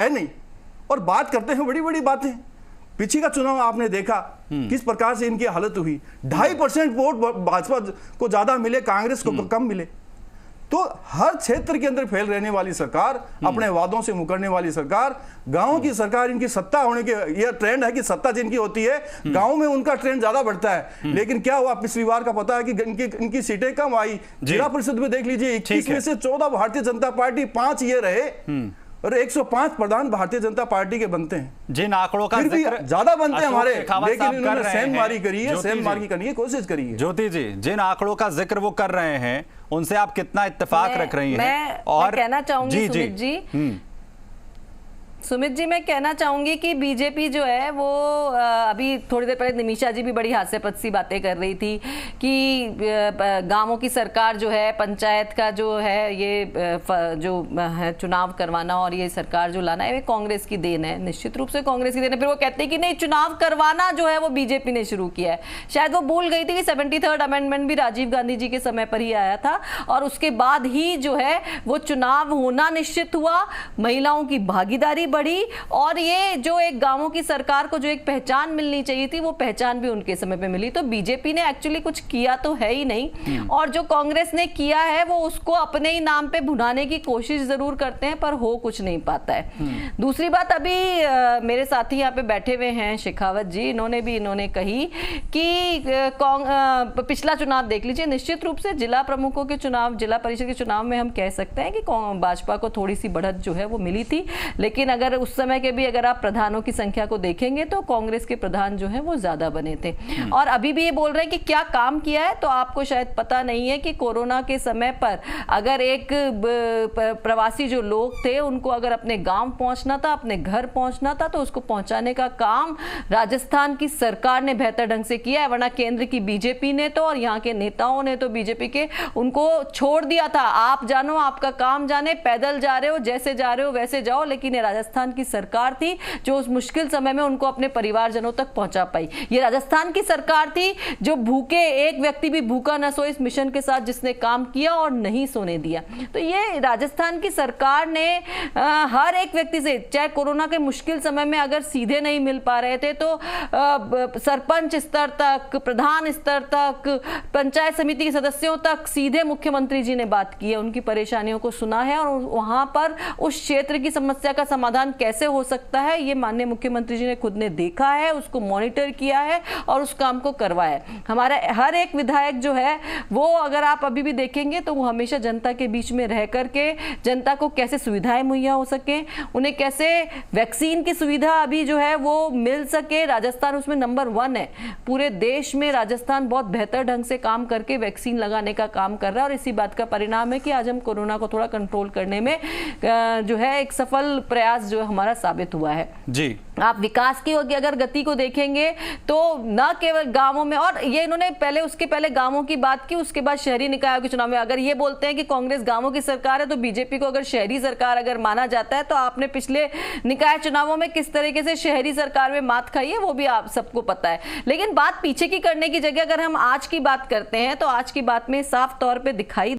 है नहीं, और बात करते हैं बड़ी बड़ी बातें। पीछे का चुनाव आपने देखा किस प्रकार से इनकी हालत हुई, 2.5% वोट भाजपा को ज्यादा मिले, कांग्रेस को कम मिले। तो हर क्षेत्र के अंदर फैल रहने वाली सरकार, अपने वादों से मुकरने वाली सरकार, गांव की सरकार, इनकी सत्ता होने के यह ट्रेंड है कि सत्ता जिनकी होती है गांव में उनका ट्रेंड ज्यादा बढ़ता है। लेकिन क्या हुआ पिछली बार का पता है कि इनकी सीटें कम आई। जिला परिषद में देख लीजिए 21 में से 14 भारतीय जनता पार्टी, 5 ये रहे और 105 प्रधान भारतीय जनता पार्टी के बनते हैं। जिन आंकड़ों का जिक्र ज्यादा बनते हैं हमारे, लेकिन इन्होंने सेंधमारी करी है, सेंधमारी करने की कोशिश करी है। ज्योति जी, जिन आंकड़ों का जिक्र वो कर रहे हैं उनसे आप कितना इत्तेफाक रख रही हैं? और मैं कहना चाहूंगी सुमित जी, मैं कहना चाहूंगी कि बीजेपी जो है वो अभी थोड़ी देर पहले निमिषा जी भी बड़ी हास्यास्पद सी बातें कर रही थी कि गांवों की सरकार जो है, पंचायत का जो है ये जो है चुनाव करवाना और ये सरकार जो लाना है ये कांग्रेस की देन है। निश्चित रूप से कांग्रेस की देन है। फिर वो कहते हैं कि नहीं, चुनाव करवाना जो है वो बीजेपी ने शुरू किया है। शायद वो भूल गई थी कि 73rd अमेंडमेंट भी राजीव गांधी जी के समय पर ही आया था और उसके बाद ही जो है वो चुनाव होना निश्चित हुआ, महिलाओं की भागीदारी बढ़ी और ये जो एक गांवों की सरकार को जो एक पहचान मिलनी चाहिए थी वो पहचान भी उनके समय पे मिली। तो बीजेपी ने एक्चुअली कुछ किया तो है ही नहीं, और जो कांग्रेस ने किया है वो उसको अपने ही नाम पे भुनाने की कोशिश जरूर करते हैं पर हो कुछ नहीं पाता है। दूसरी बात, अभी मेरे साथी यहाँ पे बैठे हुए हैं शेखावत जी, इन्होंने कही कि पिछला चुनाव देख लीजिए। निश्चित रूप से जिला प्रमुखों के चुनाव, जिला परिषद के चुनाव में हम कह सकते हैं कि भाजपा को थोड़ी सी बढ़त जो है वो मिली थी, लेकिन अगर उस समय के भी अगर आप प्रधानों की संख्या को देखेंगे तो कांग्रेस के प्रधान जो है वो ज्यादा बने थे। और अभी भी ये बोल रहे हैं कि क्या काम किया है, तो आपको शायद पता नहीं है कि कोरोना के समय पर अगर एक प्रवासी जो लोग थे उनको अगर अपने गांव पहुंचना था, अपने घर पहुंचना था, तो उसको पहुंचाने का काम राजस्थान की सरकार ने बेहतर ढंग से किया है। वरना केंद्र की बीजेपी ने तो और यहाँ के नेताओं ने तो बीजेपी के उनको छोड़ दिया था, आप जानो, आपका काम जाने, पैदल जा रहे हो, जैसे जा रहे हो वैसे जाओ। लेकिन ये राजस्थान की सरकार थी जो उस मुश्किल समय में उनको अपने परिवारजनों तक पहुंचा पाई। ये राजस्थान की सरकार थी जो भूखे, एक व्यक्ति भी भूखा न सोए, इस मिशन के साथ जिसने काम किया और नहीं सोने दिया। तो ये राजस्थान की सरकार ने हर एक व्यक्ति से, चाहे कोरोना के मुश्किल समय में अगर सीधे नहीं मिल पा रहे थे तो सरपंच स्तर तक, प्रधान स्तर तक, पंचायत समिति के सदस्यों तक सीधे मुख्यमंत्री जी ने बात की है, उनकी परेशानियों को सुना है और वहां पर उस क्षेत्र की समस्या का समाधान कैसे हो सकता है ये माननीय मुख्यमंत्री जी ने खुद ने देखा है, उसको मॉनिटर किया है और उस काम को करवाया है। हमारा हर एक विधायक जो है वो, अगर आप अभी भी देखेंगे तो वो हमेशा जनता के बीच में रह करके जनता को कैसे सुविधाएं मुहैया हो सके, उन्हें कैसे वैक्सीन की सुविधा अभी जो है वो मिल सके। राजस्थान उसमें नंबर 1 है पूरे देश में। राजस्थान बहुत बेहतर ढंग से काम करके वैक्सीन लगाने का काम कर रहा है और इसी बात का परिणाम है कि आज हम कोरोना को थोड़ा कंट्रोल करने में जो है एक सफल प्रयास जो हमारा साबित हुआ है जी। आप विकास की अगर गति को देखेंगे तो न केवल गांवों में, और ये इन्होंने पहले उसके पहले गांवों की बात की, उसके बाद शहरी निकायों के चुनाव में अगर ये बोलते हैं कि कांग्रेस गांवों की सरकार है तो बीजेपी को अगर शहरी सरकार अगर माना जाता है तो आपने पिछले निकाय चुनावों में किस तरीके से शहरी सरकार में मात खाई है वो भी आप सबको पता है। लेकिन बात पीछे की करने की जगह अगर हम आज की बात करते हैं तो आज की बात में साफ तौर पर दिखाई